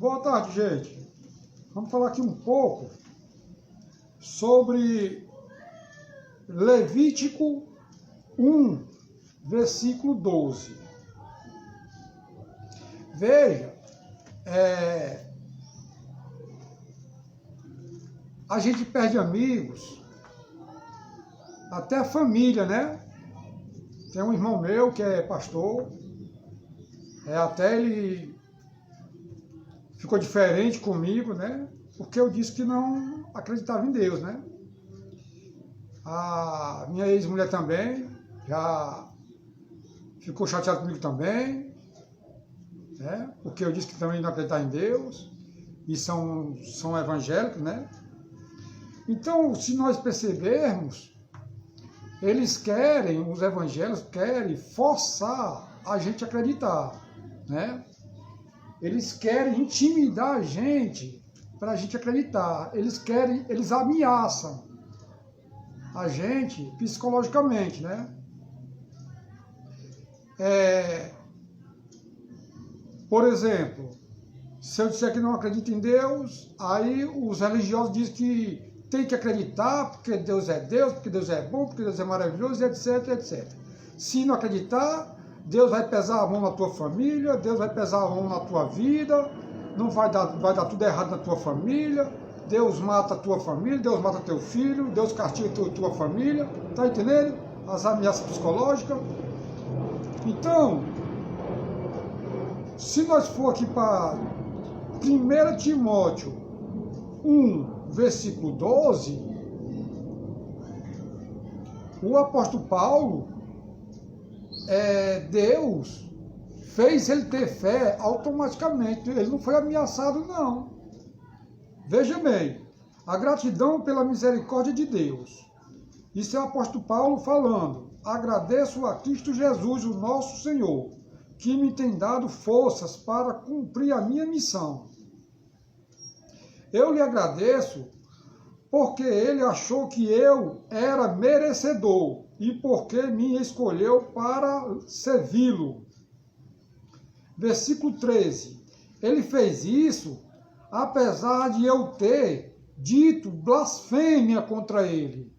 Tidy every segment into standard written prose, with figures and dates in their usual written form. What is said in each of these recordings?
Boa tarde, gente. Vamos falar aqui um pouco sobre Levítico 1, versículo 12. Veja, a gente perde amigos, até a família, né? Tem um irmão meu que é pastor, até ele ficou diferente comigo, né? Porque eu disse que não acreditava em Deus, né? A minha ex-mulher também já ficou chateada comigo também, né? Porque eu disse que também não acreditava em Deus e são evangélicos, né? Então, se nós percebermos, os evangélicos querem forçar a gente a acreditar, né? Eles querem intimidar a gente para a gente acreditar. Eles ameaçam a gente psicologicamente, né? Por exemplo, se eu disser que não acredito em Deus, aí os religiosos dizem que tem que acreditar porque Deus é Deus, porque Deus é bom, porque Deus é maravilhoso, etc, etc. Se não acreditar, Deus vai pesar a mão na tua família, Deus vai pesar a mão na tua vida, não vai dar tudo errado na tua família, Deus mata a tua família, Deus mata teu filho, Deus castiga a tua família, tá entendendo? As ameaças psicológicas. Então, se nós for aqui para 1 Timóteo 1, versículo 12, o apóstolo Paulo, Deus fez ele ter fé automaticamente, ele não foi ameaçado não. Veja bem, a gratidão pela misericórdia de Deus. Isso é o apóstolo Paulo falando: agradeço a Cristo Jesus, o nosso Senhor, que me tem dado forças para cumprir a minha missão. Eu lhe agradeço porque ele achou que eu era merecedor e porque me escolheu para servi-lo. Versículo 13. Ele fez isso apesar de eu ter dito blasfêmia contra ele.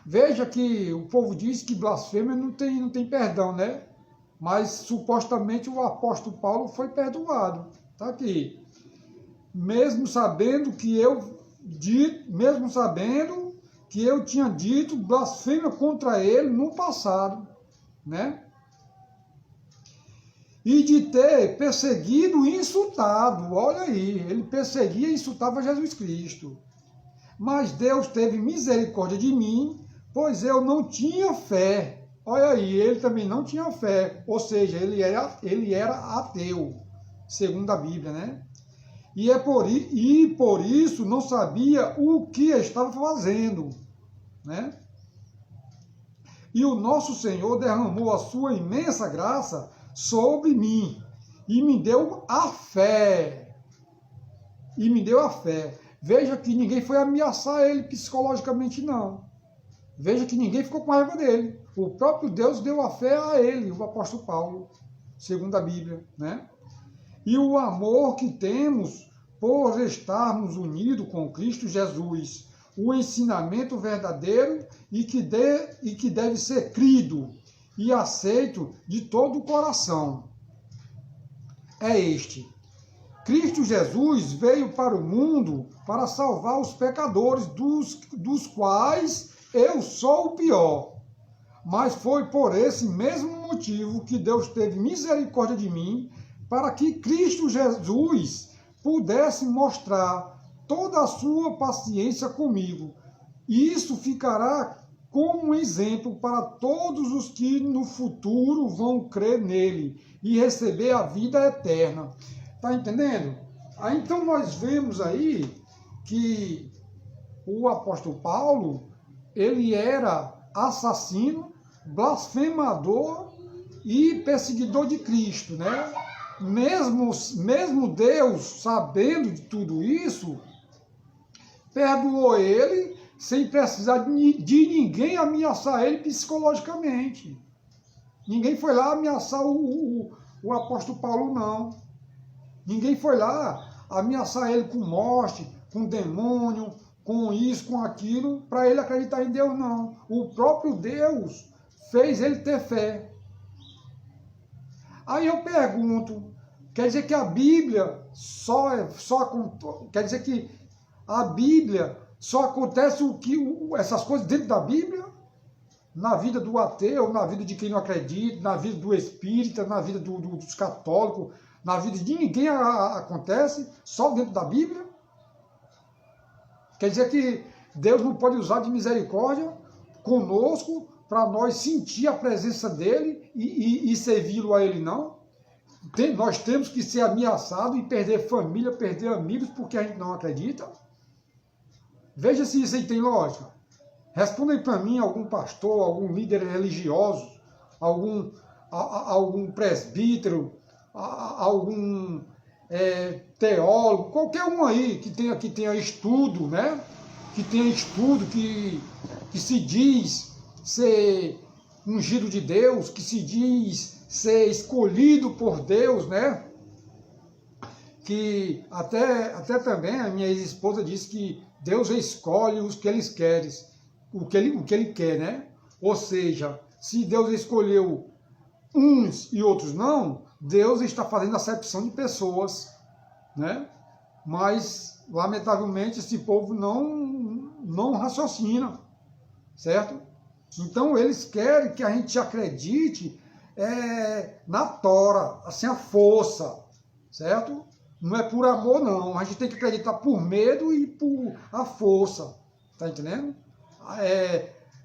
Veja que o povo diz que blasfêmia não tem perdão, né? Mas supostamente o apóstolo Paulo foi perdoado. Está aqui. Mesmo sabendo que eu tinha dito blasfêmia contra ele no passado, né? E de ter perseguido e insultado, olha aí, ele perseguia e insultava Jesus Cristo. Mas Deus teve misericórdia de mim, pois eu não tinha fé. Olha aí, ele também não tinha fé, ou seja, ele era ateu, segundo a Bíblia, né? E por isso não sabia o que estava fazendo, né? E o nosso Senhor derramou a sua imensa graça sobre mim e me deu a fé. Veja que ninguém foi ameaçar ele psicologicamente, não. Veja que ninguém ficou com raiva dele. O próprio Deus deu a fé a ele, o apóstolo Paulo, segundo a Bíblia, né? E o amor que temos por estarmos unidos com Cristo Jesus, o ensinamento verdadeiro e que deve ser crido e aceito de todo o coração. É este: Cristo Jesus veio para o mundo para salvar os pecadores, dos quais eu sou o pior. Mas foi por esse mesmo motivo que Deus teve misericórdia de mim, para que Cristo Jesus pudesse mostrar toda a sua paciência comigo. E isso ficará como um exemplo para todos os que no futuro vão crer nele e receber a vida eterna. Tá entendendo? Então nós vemos aí que o apóstolo Paulo, ele era assassino, blasfemador e perseguidor de Cristo, né? Mesmo Deus, sabendo de tudo isso, perdoou ele sem precisar de ninguém ameaçar ele psicologicamente. Ninguém foi lá ameaçar o apóstolo Paulo, não. Ninguém foi lá ameaçar ele com morte, com demônio, com isso, com aquilo, para ele acreditar em Deus, não. O próprio Deus fez ele ter fé. Aí eu pergunto, quer dizer que a Bíblia quer dizer que a Bíblia só acontece essas coisas dentro da Bíblia? Na vida do ateu, na vida de quem não acredita, na vida do espírita, na vida dos católicos, na vida de ninguém acontece, só dentro da Bíblia? Quer dizer que Deus não pode usar de misericórdia conosco para nós sentir a presença dele e servi-lo a ele, não? Nós temos que ser ameaçados e perder família, perder amigos porque a gente não acredita? Veja se isso aí tem lógica. Responda aí para mim, algum pastor, algum líder religioso, algum presbítero, algum teólogo, qualquer um aí que tenha estudo, né? Que tenha estudo, que se diz ser ungido de Deus, que se diz ser escolhido por Deus, né? Que até também a minha ex-esposa disse que Deus escolhe os que Ele quer, o que ele quer, né? Ou seja, se Deus escolheu uns e outros não, Deus está fazendo acepção de pessoas, né? Mas, lamentavelmente, esse povo não raciocina, certo? Então, eles querem que a gente acredite na tora, assim, a força, certo? Não é por amor, não. A gente tem que acreditar por medo e por a força, tá entendendo?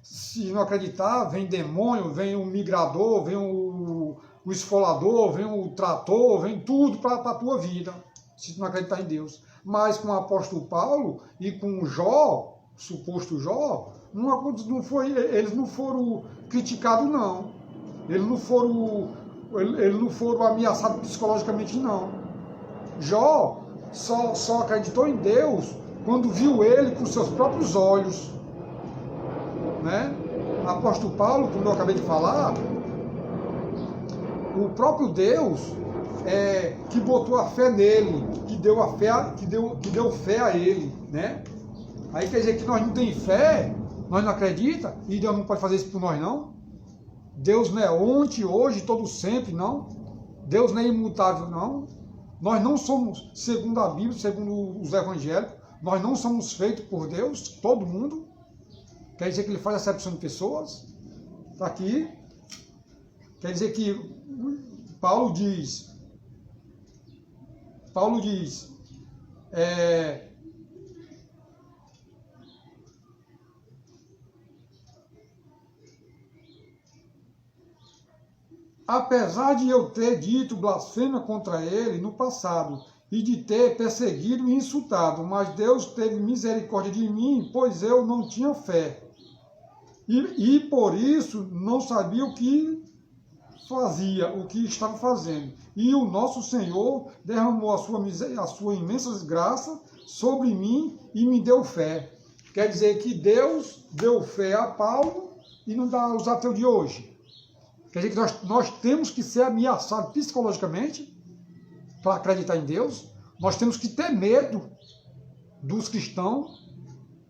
Se não acreditar, vem demônio, vem o migrador, vem o esfolador, vem o trator, vem tudo para a tua vida, se tu não acreditar em Deus. Mas com o apóstolo Paulo e com o Jó, suposto Jó, eles não foram criticados, não. Eles não foram ameaçados psicologicamente, não. Jó só acreditou em Deus quando viu ele com seus próprios olhos, né? Apóstolo Paulo, como eu acabei de falar, o próprio Deus que botou a fé nele, que deu fé a ele, né? Aí quer dizer que nós não temos fé, nós não acreditamos, e Deus não pode fazer isso por nós, não? Deus não é ontem, hoje, todo sempre, não? Deus não é imutável, não? Nós não somos, segundo a Bíblia, segundo os evangélicos, nós não somos feitos por Deus, todo mundo. Quer dizer que ele faz acepção de pessoas? Está aqui. Quer dizer que Paulo diz, apesar de eu ter dito blasfêmia contra ele no passado e de ter perseguido e insultado, mas Deus teve misericórdia de mim, pois eu não tinha fé. E por isso não sabia o que fazia, o que estava fazendo. E o nosso Senhor derramou a sua imensa graça sobre mim e me deu fé. Quer dizer que Deus deu fé a Paulo e não dá aos ateus de hoje. Quer dizer que nós temos que ser ameaçados psicologicamente para acreditar em Deus. Nós temos que ter medo dos cristãos,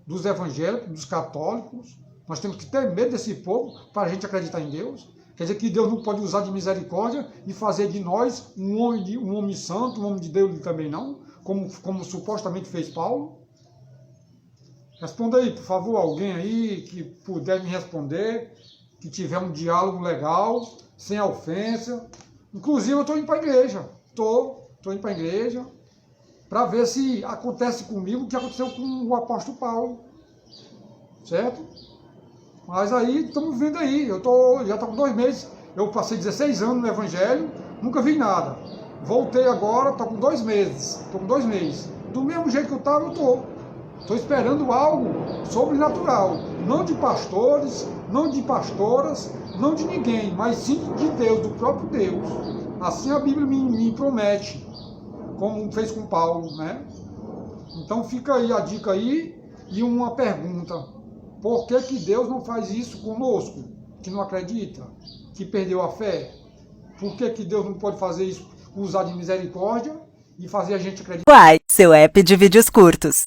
dos evangélicos, dos católicos. Nós temos que ter medo desse povo para a gente acreditar em Deus. Quer dizer que Deus não pode usar de misericórdia e fazer de nós um homem santo, um homem de Deus também não, como supostamente fez Paulo. Responda aí, por favor, alguém aí que puder me responder, que tiver um diálogo legal, sem ofensa. Inclusive, eu estou indo para a igreja. Estou indo para a igreja para ver se acontece comigo o que aconteceu com o apóstolo Paulo. Certo? Mas aí, estamos vendo aí, já estou com 2 meses, eu passei 16 anos no Evangelho, nunca vi nada. Voltei agora, estou com 2 meses, Do mesmo jeito que eu estava, eu estou. Estou esperando algo sobrenatural, não de pastores, não de pastoras, não de ninguém, mas sim de Deus, do próprio Deus. Assim a Bíblia me promete, como fez com Paulo, né? Então fica aí a dica aí e uma pergunta. Por que Deus não faz isso conosco, que não acredita, que perdeu a fé? Por que Deus não pode fazer isso, usar de misericórdia e fazer a gente acreditar. Uai, seu app de vídeos curtos.